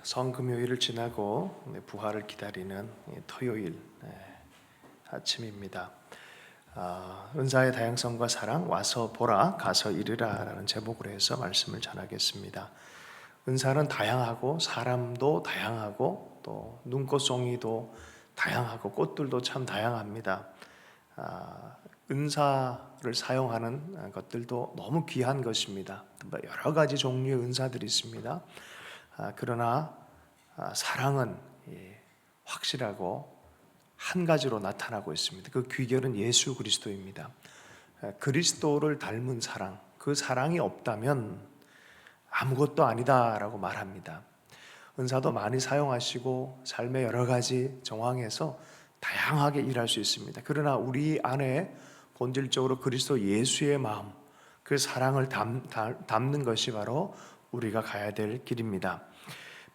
성금요일을 지나고 부활을 기다리는 토요일 아침입니다. 은사의 다양성과 사랑, 와서 보라, 가서 이르라 라는 제목으로 해서 말씀을 전하겠습니다. 은사는 다양하고 사람도 다양하고 또 눈꽃송이도 다양하고 꽃들도 참 다양합니다. 은사를 사용하는 것들도 너무 귀한 것입니다. 여러 가지 종류의 은사들이 있습니다. 그러나 사랑은 확실하고 한 가지로 나타나고 있습니다. 그 귀결은 예수 그리스도입니다. 그리스도를 닮은 사랑, 그 사랑이 없다면 아무것도 아니다라고 말합니다. 은사도 많이 사용하시고 삶의 여러 가지 정황에서 다양하게 일할 수 있습니다. 그러나 우리 안에 본질적으로 그리스도 예수의 마음, 그 사랑을 담는 것이 바로 우리가 가야 될 길입니다.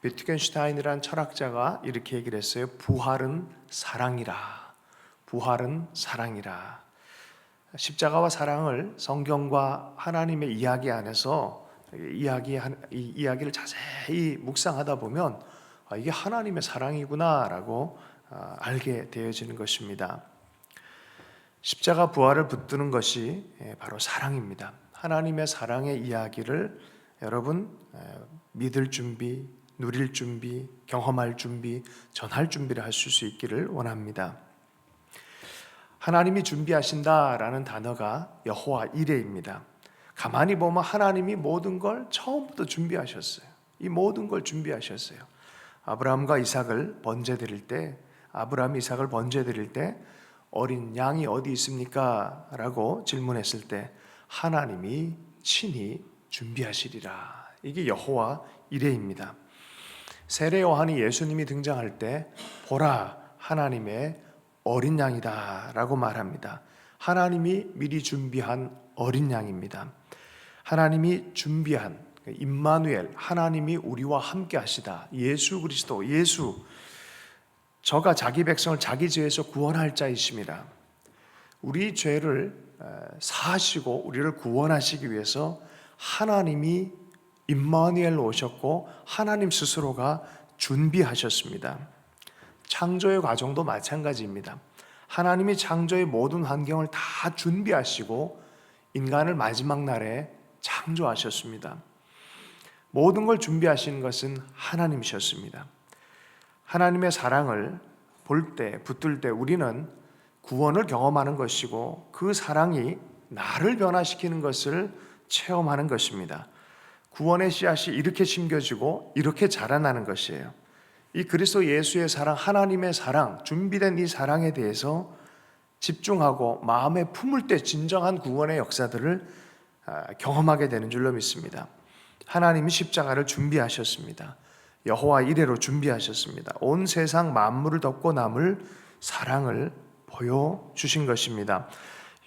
비트겐슈타인이라는 철학자가 이렇게 얘기를 했어요. 부활은 사랑이라. 부활은 사랑이라. 십자가와 사랑을 성경과 하나님의 이야기 안에서 이 이야기를 자세히 묵상하다 보면 이게 하나님의 사랑이구나라고 알게 되어지는 것입니다. 십자가 부활을 붙드는 것이 바로 사랑입니다. 하나님의 사랑의 이야기를 여러분 믿을 준비, 누릴 준비, 경험할 준비, 전할 준비를 하실 수 있기를 원합니다. 하나님이 준비하신다라는 단어가 여호와 이레입니다. 가만히 보면 하나님이 모든 걸 처음부터 준비하셨어요. 이 모든 걸 준비하셨어요. 아브라함과 이삭을 번제드릴 때, 어린 양이 어디 있습니까? 라고 질문했을 때 하나님이 친히 준비하시리라. 이게 여호와 이레입니다. 세례 요한이 예수님이 등장할 때 보라 하나님의 어린 양이다 라고 말합니다. 하나님이 미리 준비한 어린 양입니다. 하나님이 준비한 임마누엘, 하나님이 우리와 함께 하시다. 예수 그리스도, 예수, 저가 자기 백성을 자기 죄에서 구원할 자이십니다. 우리 죄를 사하시고 우리를 구원하시기 위해서 하나님이 임마누엘로 오셨고 하나님 스스로가 준비하셨습니다. 창조의 과정도 마찬가지입니다. 하나님이 창조의 모든 환경을 다 준비하시고 인간을 마지막 날에 창조하셨습니다. 모든 걸 준비하시는 것은 하나님이셨습니다. 하나님의 사랑을 볼 때, 붙들 때 우리는 구원을 경험하는 것이고 그 사랑이 나를 변화시키는 것을 체험하는 것입니다. 구원의 씨앗이 이렇게 심겨지고 이렇게 자라나는 것이에요. 이 그리스도 예수의 사랑, 하나님의 사랑, 준비된 이 사랑에 대해서 집중하고 마음에 품을 때 진정한 구원의 역사들을 경험하게 되는 줄로 믿습니다. 하나님이 십자가를 준비하셨습니다. 여호와 이레로 준비하셨습니다. 온 세상 만물을 덮고 남을 사랑을 보여주신 것입니다.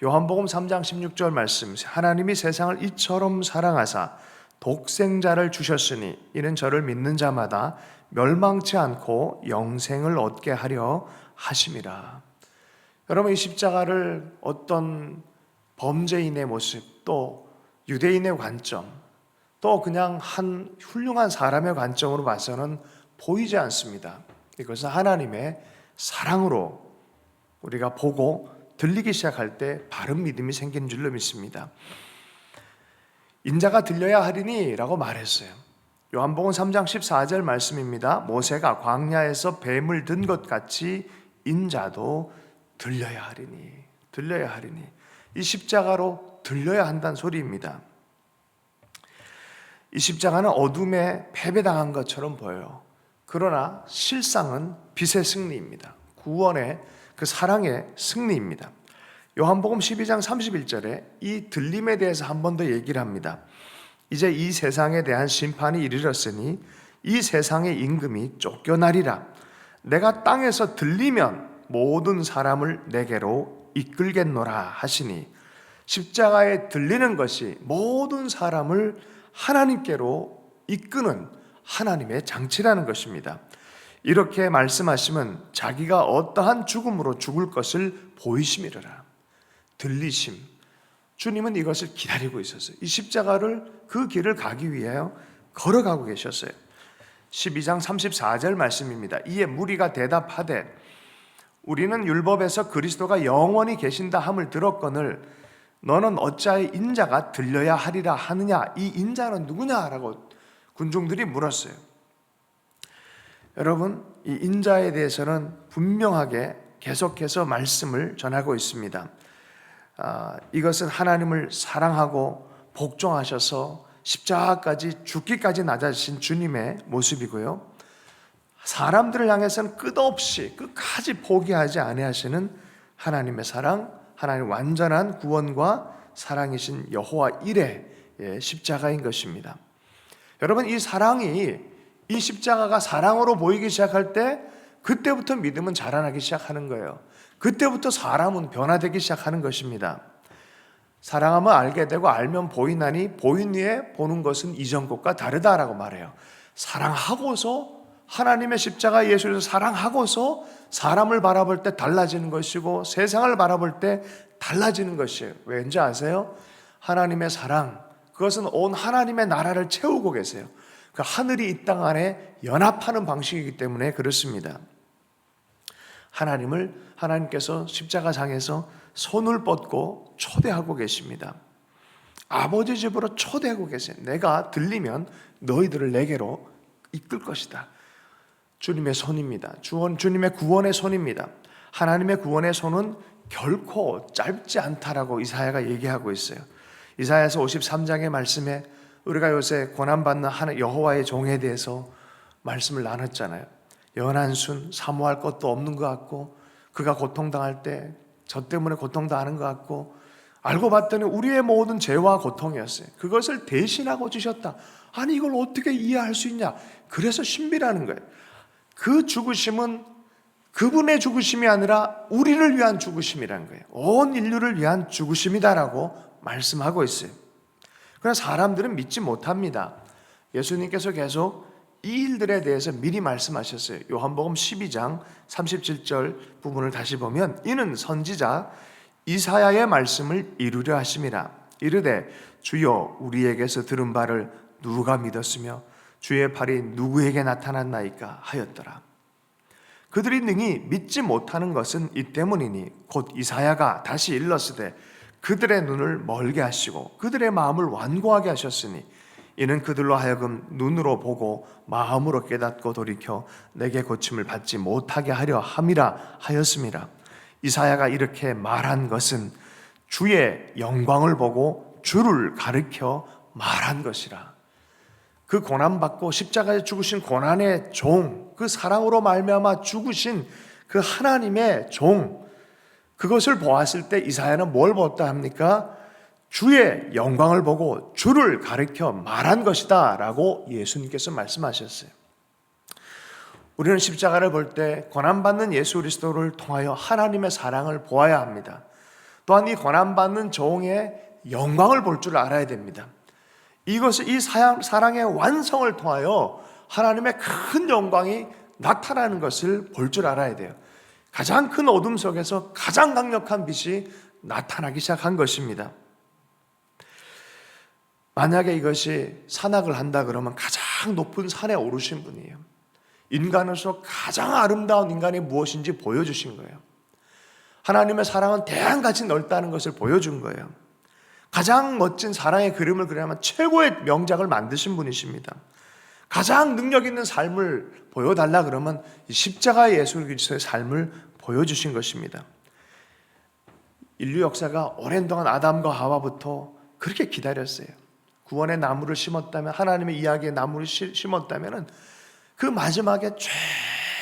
요한복음 3장 16절 말씀, 하나님이 세상을 이처럼 사랑하사 독생자를 주셨으니 이는 저를 믿는 자마다 멸망치 않고 영생을 얻게 하려 하심이라. 여러분, 이 십자가를 어떤 범죄인의 모습, 또 유대인의 관점, 또 그냥 한 훌륭한 사람의 관점으로 봐서는 보이지 않습니다. 이것은 하나님의 사랑으로 우리가 보고 들리기 시작할 때 바른 믿음이 생기는 줄로 믿습니다. 인자가 들려야 하리니 라고 말했어요. 요한복음 3장 14절 말씀입니다. 모세가 광야에서 뱀을 든 것 같이 인자도 들려야 하리니. 이 십자가로 들려야 한다는 소리입니다. 이 십자가는 어둠에 패배당한 것처럼 보여요. 그러나 실상은 빛의 승리입니다. 구원의 그 사랑의 승리입니다. 요한복음 12장 31절에 이 들림에 대해서 한 번 더 얘기를 합니다. 이제 이 세상에 대한 심판이 이르렀으니 이 세상의 임금이 쫓겨나리라. 내가 땅에서 들리면 모든 사람을 내게로 이끌겠노라 하시니, 십자가에 들리는 것이 모든 사람을 하나님께로 이끄는 하나님의 장치라는 것입니다. 이렇게 말씀하시면 자기가 어떠한 죽음으로 죽을 것을 보이심이라. 들리심. 주님은 이것을 기다리고 있었어요. 이 십자가를, 그 길을 가기 위하여 걸어가고 계셨어요. 12장 34절 말씀입니다. 이에 무리가 대답하되 우리는 율법에서 그리스도가 영원히 계신다 함을 들었거늘 너는 어찌하여 인자가 들려야 하리라 하느냐? 이 인자는 누구냐라고 군중들이 물었어요. 여러분, 이 인자에 대해서는 분명하게 계속해서 말씀을 전하고 있습니다. 이것은 하나님을 사랑하고 복종하셔서 십자가까지 죽기까지 낮아지신 주님의 모습이고요. 사람들을 향해서는 끝없이 끝까지 포기하지 아니하시는 하나님의 사랑, 하나님의 완전한 구원과 사랑이신 여호와 일의 십자가인 것입니다. 여러분, 이 사랑이, 이 십자가가 사랑으로 보이기 시작할 때 그때부터 믿음은 자라나기 시작하는 거예요. 그때부터 사람은 변화되기 시작하는 것입니다. 사랑하면 알게 되고 알면 보이나니 보인 후에 보는 것은 이전 것과 다르다라고 말해요. 사랑하고서, 하나님의 십자가 예수를 사랑하고서 사람을 바라볼 때 달라지는 것이고 세상을 바라볼 때 달라지는 것이에요. 왠지 아세요? 하나님의 사랑, 그것은 온 하나님의 나라를 채우고 계세요. 그 하늘이 이 땅 안에 연합하는 방식이기 때문에 그렇습니다. 하나님께서 십자가상에서 손을 뻗고 초대하고 계십니다. 아버지 집으로 초대하고 계세요. 내가 들리면 너희들을 내게로 이끌 것이다. 주님의 손입니다. 주님의 구원의 손입니다. 하나님의 구원의 손은 결코 짧지 않다라고 이사야가 얘기하고 있어요. 이사야서 53장의 말씀에 우리가 요새 고난받는 여호와의 종에 대해서 말씀을 나눴잖아요. 연한 순, 사모할 것도 없는 것 같고 그가 고통당할 때 저 때문에 고통당하는 것 같고 알고 봤더니 우리의 모든 죄와 고통이었어요. 그것을 대신하고 주셨다. 아니 이걸 어떻게 이해할 수 있냐? 그래서 신비라는 거예요. 그 죽으심은 그분의 죽으심이 아니라 우리를 위한 죽으심이라는 거예요. 온 인류를 위한 죽으심이다라고 말씀하고 있어요. 그러나 사람들은 믿지 못합니다. 예수님께서 계속 이 일들에 대해서 미리 말씀하셨어요. 요한복음 12장 37절 부분을 다시 보면 이는 선지자 이사야의 말씀을 이루려 하심이라. 이르되 주여 우리에게서 들은 바를 누가 믿었으며 주의 팔이 누구에게 나타났나이까 하였더라. 그들이 능히 믿지 못하는 것은 이 때문이니 곧 이사야가 다시 일렀으되 그들의 눈을 멀게 하시고 그들의 마음을 완고하게 하셨으니 이는 그들로 하여금 눈으로 보고 마음으로 깨닫고 돌이켜 내게 고침을 받지 못하게 하려 함이라 하였음이라. 이사야가 이렇게 말한 것은 주의 영광을 보고 주를 가리켜 말한 것이라. 그 고난받고 십자가에 죽으신 고난의 종, 그 사랑으로 말미암아 죽으신 그 하나님의 종, 그것을 보았을 때 이사야는 뭘 보았다 합니까? 주의 영광을 보고 주를 가리켜 말한 것이다 라고 예수님께서 말씀하셨어요. 우리는 십자가를 볼 때 고난받는 예수 그리스도를 통하여 하나님의 사랑을 보아야 합니다. 또한 이 고난받는 종의 영광을 볼 줄 알아야 됩니다. 이 사랑의 완성을 통하여 하나님의 큰 영광이 나타나는 것을 볼 줄 알아야 돼요. 가장 큰 어둠 속에서 가장 강력한 빛이 나타나기 시작한 것입니다. 만약에 이것이 산악을 한다 그러면 가장 높은 산에 오르신 분이에요. 인간으로서 가장 아름다운 인간이 무엇인지 보여주신 거예요. 하나님의 사랑은 대양같이 넓다는 것을 보여준 거예요. 가장 멋진 사랑의 그림을 그리려면 최고의 명작을 만드신 분이십니다. 가장 능력 있는 삶을 보여달라 그러면 십자가의 예수 그리스도의 삶을 보여주신 것입니다. 인류 역사가 오랜 동안 아담과 하와부터 그렇게 기다렸어요. 구원의 나무를 심었다면, 하나님의 이야기의 나무를 심었다면 그 마지막에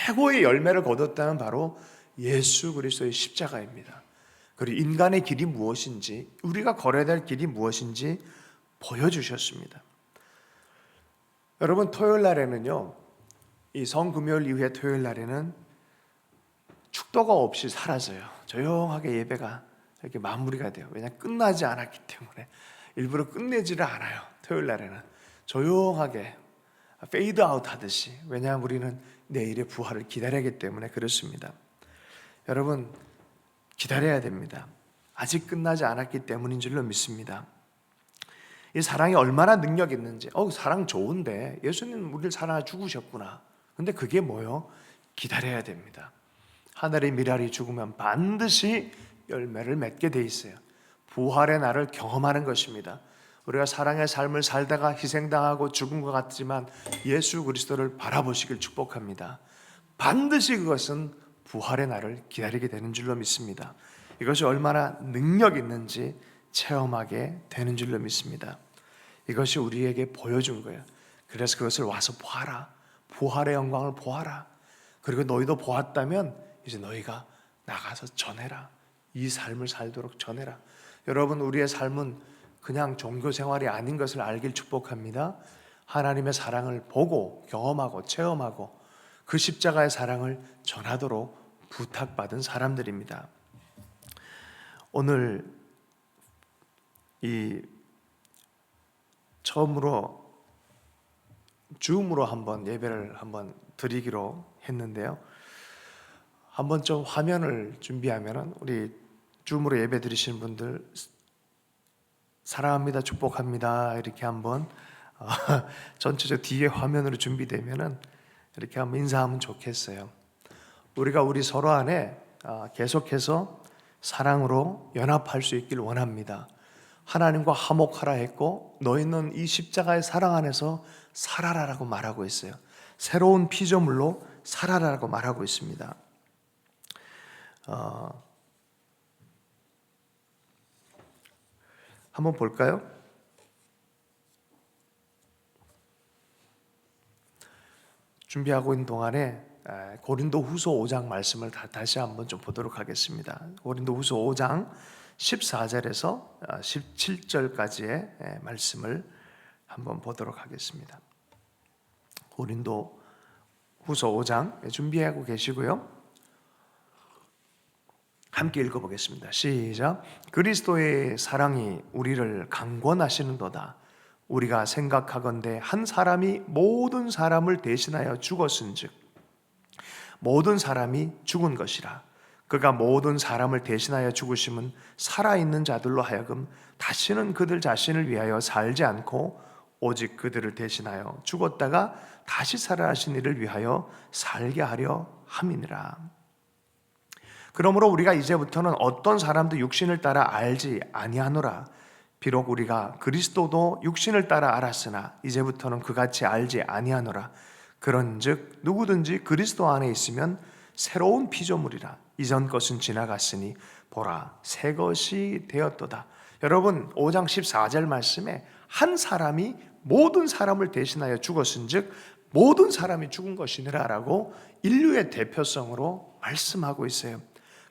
최고의 열매를 거뒀다면 바로 예수 그리스도의 십자가입니다. 그리고 인간의 길이 무엇인지, 우리가 걸어야 될 길이 무엇인지 보여주셨습니다. 여러분, 토요일 날에는요, 이 성금요일 이후에 토요일 날에는 축도가 없이 사라져요. 조용하게 예배가 이렇게 마무리가 돼요. 왜냐하면 끝나지 않았기 때문에 일부러 끝내지를 않아요. 토요일 날에는 조용하게 페이드 아웃 하듯이. 왜냐하면 우리는 내일의 부활을 기다려야 하기 때문에 그렇습니다. 여러분, 기다려야 됩니다. 아직 끝나지 않았기 때문인 줄로 믿습니다. 이 사랑이 얼마나 능력 있는지. 사랑 좋은데 예수님 우리를 사랑해 죽으셨구나. 근데 그게 뭐요? 기다려야 됩니다. 하늘의 미랄이 죽으면 반드시 열매를 맺게 돼 있어요. 부활의 날을 경험하는 것입니다. 우리가 사랑의 삶을 살다가 희생당하고 죽은 것 같지만 예수 그리스도를 바라보시길 축복합니다. 반드시 그것은 부활의 날을 기다리게 되는 줄로 믿습니다. 이것이 얼마나 능력 있는지 체험하게 되는 줄로 믿습니다. 이것이 우리에게 보여준 거예요. 그래서 그것을 와서 보아라. 부활의 영광을 보아라. 그리고 너희도 보았다면 이제 너희가 나가서 전해라. 이 삶을 살도록 전해라. 여러분, 우리의 삶은 그냥 종교 생활이 아닌 것을 알길 축복합니다. 하나님의 사랑을 보고 경험하고 체험하고 그 십자가의 사랑을 전하도록 부탁받은 사람들입니다. 오늘 처음으로 줌으로 한번 예배를 한번 드리기로 했는데요. 한번 좀 화면을 준비하면은 우리 줌으로 예배 드리시는 분들 사랑합니다, 축복합니다 이렇게 한번 전체적 뒤에 화면으로 준비되면은 이렇게 한번 인사하면 좋겠어요. 우리가 우리 서로 안에 계속해서 사랑으로 연합할 수 있길 원합니다. 하나님과 화목하라 했고 너희는 이 십자가의 사랑 안에서 살아라라고 말하고 있어요. 새로운 피조물로 살아라라고 말하고 있습니다. 한번 볼까요? 준비하고 있는 동안에 고린도후서 5장 말씀을 다시 한번 좀 보도록 하겠습니다. 고린도후서 5장 14절에서 17절까지의 말씀을 한번 보도록 하겠습니다. 고린도후서 5장 준비하고 계시고요. 함께 읽어보겠습니다. 시작. 그리스도의 사랑이 우리를 강권하시는도다. 우리가 생각하건대 한 사람이 모든 사람을 대신하여 죽었은즉 모든 사람이 죽은 것이라. 그가 모든 사람을 대신하여 죽으심은 살아있는 자들로 하여금 다시는 그들 자신을 위하여 살지 않고 오직 그들을 대신하여 죽었다가 다시 살아나신 이를 위하여 살게 하려 함이니라. 그러므로 우리가 이제부터는 어떤 사람도 육신을 따라 알지 아니하노라. 비록 우리가 그리스도도 육신을 따라 알았으나 이제부터는 그같이 알지 아니하노라. 그런즉 누구든지 그리스도 안에 있으면 새로운 피조물이라. 이전 것은 지나갔으니 보라 새 것이 되었도다. 여러분 5장 14절 말씀에 한 사람이 모든 사람을 대신하여 죽었은즉 모든 사람이 죽은 것이니라 라고 인류의 대표성으로 말씀하고 있어요.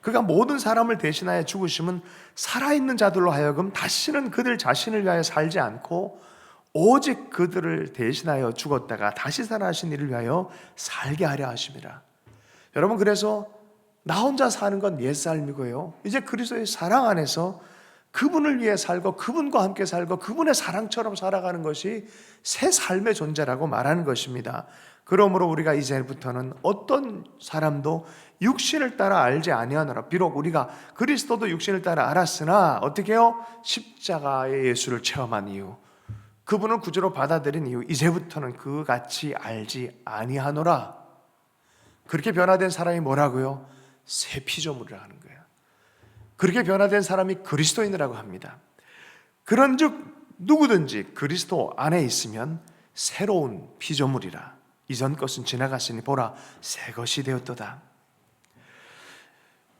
그가 모든 사람을 대신하여 죽으심은 살아있는 자들로 하여금 다시는 그들 자신을 위하여 살지 않고 오직 그들을 대신하여 죽었다가 다시 살아나신 이를 위하여 살게 하려 하심이라. 여러분, 그래서 나 혼자 사는 건 옛삶이고요, 이제 그리스도의 사랑 안에서 그분을 위해 살고 그분과 함께 살고 그분의 사랑처럼 살아가는 것이 새 삶의 존재라고 말하는 것입니다. 그러므로 우리가 이제부터는 어떤 사람도 육신을 따라 알지 아니하노라. 비록 우리가 그리스도도 육신을 따라 알았으나 어떻게 해요? 십자가의 예수를 체험한 이유, 그분을 구주로 받아들인 이유, 이제부터는 그같이 알지 아니하노라. 그렇게 변화된 사람이 뭐라고요? 새 피조물이라 하는 거예요. 그렇게 변화된 사람이 그리스도인이라고 합니다. 그런즉 누구든지 그리스도 안에 있으면 새로운 피조물이라. 이전 것은 지나갔으니 보라 새 것이 되었도다.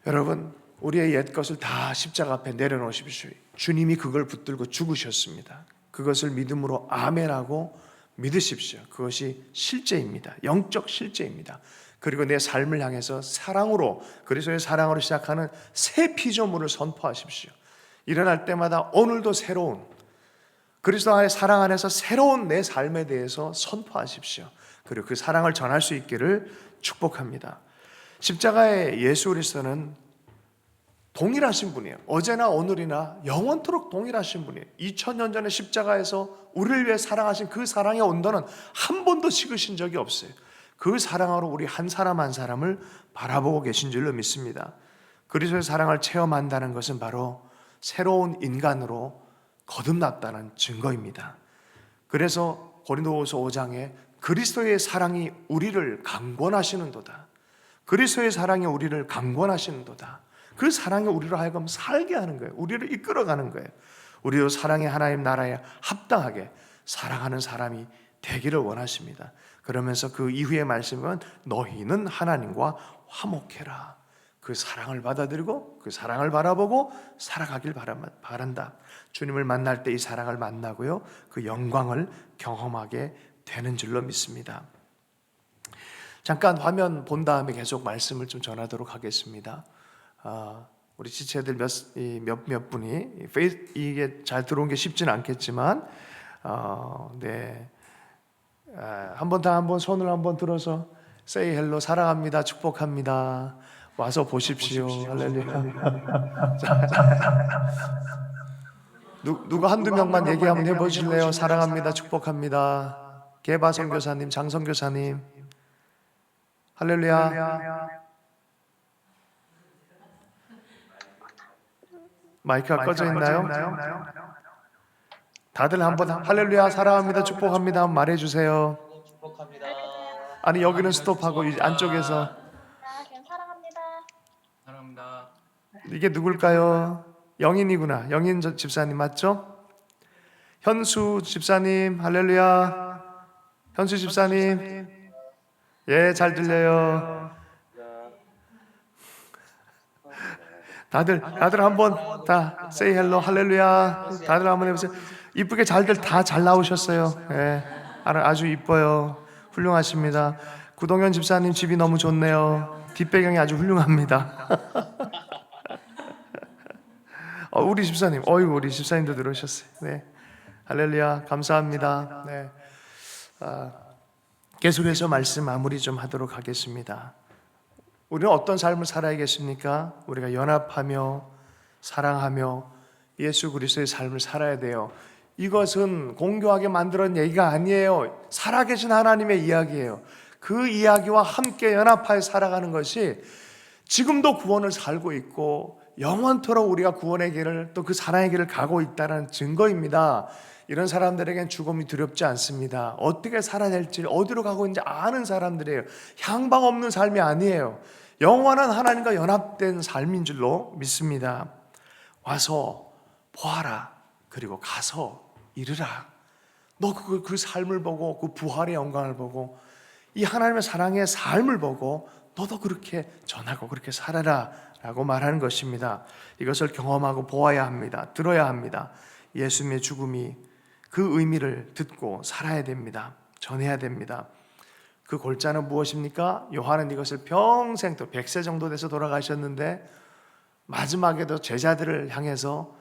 여러분, 우리의 옛 것을 다 십자가 앞에 내려놓으십시오. 주님이 그걸 붙들고 죽으셨습니다. 그것을 믿음으로 아멘하고 믿으십시오. 그것이 실제입니다. 영적 실제입니다. 그리고 내 삶을 향해서 사랑으로, 그리스도의 사랑으로 시작하는 새 피조물을 선포하십시오. 일어날 때마다 오늘도 새로운, 그리스도 안의 사랑 안에서 새로운 내 삶에 대해서 선포하십시오. 그리고 그 사랑을 전할 수 있기를 축복합니다. 십자가의 예수 그리스도는 동일하신 분이에요. 어제나 오늘이나 영원토록 동일하신 분이에요. 2000년 전에 십자가에서 우리를 위해 사랑하신 그 사랑의 온도는 한 번도 식으신 적이 없어요. 그 사랑으로 우리 한 사람 한 사람을 바라보고 계신 줄로 믿습니다. 그리스도의 사랑을 체험한다는 것은 바로 새로운 인간으로 거듭났다는 증거입니다. 그래서 고린도후서 5장에 그리스도의 사랑이 우리를 강권하시는도다. 그리스도의 사랑이 우리를 강권하시는도다. 그 사랑이 우리로 하여금 살게 하는 거예요. 우리를 이끌어가는 거예요. 우리도 사랑의 하나님 나라에 합당하게 사랑하는 사람이 되기를 원하십니다. 그러면서 그 이후의 말씀은 너희는 하나님과 화목해라. 그 사랑을 받아들이고 그 사랑을 바라보고 살아가길 바란다. 주님을 만날 때 이 사랑을 만나고요, 그 영광을 경험하게 되는 줄로 믿습니다. 잠깐 화면 본 다음에 계속 말씀을 좀 전하도록 하겠습니다. 우리 지체들 몇 분이 이게 잘 들어온 게 쉽지는 않겠지만, 한번 손을 한번 들어서 say hello, 사랑합니다, 축복합니다. 와서 보십시오. 할렐루야. 누가 한두 명만 얘기 한번 해보실래요? 사랑합니다, 축복합니다. 개바 선교사님, 장 선교사님. 할렐루야. 마이크가 꺼져 있나요? 다들 한번 할렐루야, 사랑합니다, 축복합니다 한번 말해주세요. 아니, 여기는 스톱하고 안쪽에서 사랑합니다. 이게 누굴까요? 영인이구나. 영인 집사님 맞죠? 현수 집사님, 할렐루야. 현수 집사님, 예, 잘 들려요. 다들 한번 다 say hello, 할렐루야. 다들 한번 해보세요. 이쁘게 다 잘 나오셨어요. 예, 아주 이뻐요. 훌륭하십니다. 구동현 집사님 집이 너무 좋네요. 뒷배경이 아주 훌륭합니다. 우리 집사님, 우리 집사님도 들어오셨어요. 네, 할렐루야, 감사합니다. 네, 계속해서 말씀 마무리 좀 하도록 하겠습니다. 우리는 어떤 삶을 살아야겠습니까? 우리가 연합하며 사랑하며 예수 그리스도의 삶을 살아야 돼요. 이것은 공교하게 만들어낸 얘기가 아니에요. 살아계신 하나님의 이야기예요. 그 이야기와 함께 연합하여 살아가는 것이 지금도 구원을 살고 있고 영원토록 우리가 구원의 길을, 또 그 사랑의 길을 가고 있다는 증거입니다. 이런 사람들에겐 죽음이 두렵지 않습니다. 어떻게 살아야 될지, 어디로 가고 있는지 아는 사람들이에요. 향방 없는 삶이 아니에요. 영원한 하나님과 연합된 삶인 줄로 믿습니다. 와서 보아라. 그리고 가서 이르라. 너 그 삶을 보고, 그 부활의 영광을 보고, 이 하나님의 사랑의 삶을 보고 너도 그렇게 전하고 그렇게 살아라 라고 말하는 것입니다. 이것을 경험하고 보아야 합니다. 들어야 합니다. 예수님의 죽음이 그 의미를 듣고 살아야 됩니다. 전해야 됩니다. 그 골자는 무엇입니까? 요한은 이것을 평생, 또 100세 정도 돼서 돌아가셨는데 마지막에도 제자들을 향해서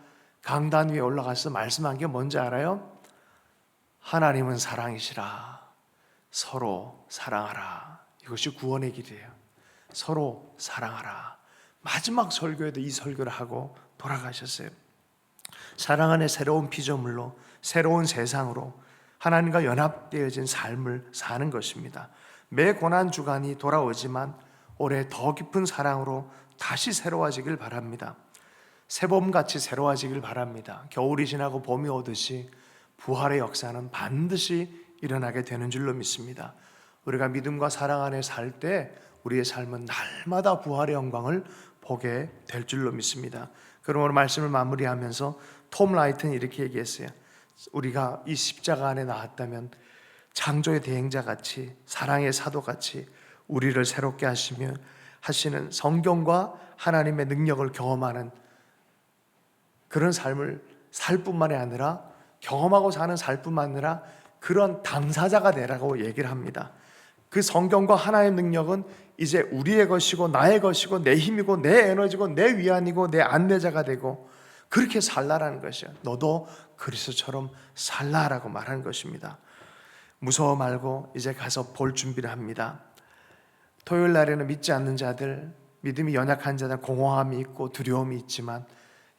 강단 위에 올라가서 말씀한 게 뭔지 알아요? 하나님은 사랑이시라. 서로 사랑하라. 이것이 구원의 길이에요. 서로 사랑하라. 마지막 설교에도 이 설교를 하고 돌아가셨어요. 사랑 안에 새로운 피조물로, 새로운 세상으로 하나님과 연합되어진 삶을 사는 것입니다. 매 고난주간이 돌아오지만 올해 더 깊은 사랑으로 다시 새로워지길 바랍니다. 새봄같이 새로워지길 바랍니다. 겨울이 지나고 봄이 오듯이 부활의 역사는 반드시 일어나게 되는 줄로 믿습니다. 우리가 믿음과 사랑 안에 살 때 우리의 삶은 날마다 부활의 영광을 보게 될 줄로 믿습니다. 그러므로 말씀을 마무리하면서 톰 라이트는 이렇게 얘기했어요. 우리가 이 십자가 안에 나왔다면 창조의 대행자같이, 사랑의 사도같이 우리를 새롭게 하시는 성경과 하나님의 능력을 경험하는 그런 삶을 살 뿐만이 아니라, 경험하고 사는 살 뿐만 아니라 그런 당사자가 되라고 얘기를 합니다. 그 성경과 하나님의 능력은 이제 우리의 것이고 나의 것이고 내 힘이고 내 에너지고 내 위안이고 내 안내자가 되고 그렇게 살라라는 것이에요. 너도 그리스도처럼 살라라고 말하는 것입니다. 무서워 말고 이제 가서 볼 준비를 합니다. 토요일 날에는 믿지 않는 자들, 믿음이 연약한 자들, 공허함이 있고 두려움이 있지만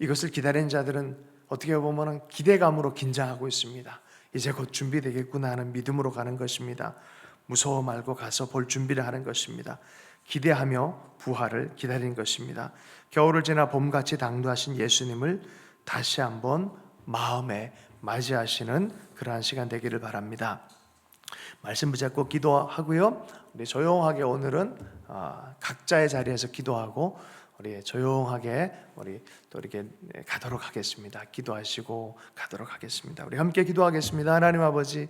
이것을 기다리는 자들은 어떻게 보면 기대감으로 긴장하고 있습니다. 이제 곧 준비되겠구나 하는 믿음으로 가는 것입니다. 무서워 말고 가서 볼 준비를 하는 것입니다. 기대하며 부활을 기다리는 것입니다. 겨울을 지나 봄같이 당도하신 예수님을 다시 한번 마음에 맞이하시는 그러한 시간 되기를 바랍니다. 말씀 붙잡고 기도하고요. 우리 조용하게 오늘은 각자의 자리에서 기도하고 우리 조용하게 우리 또 이렇게 가도록 하겠습니다. 기도하시고 가도록 하겠습니다. 우리 함께 기도하겠습니다. 하나님 아버지,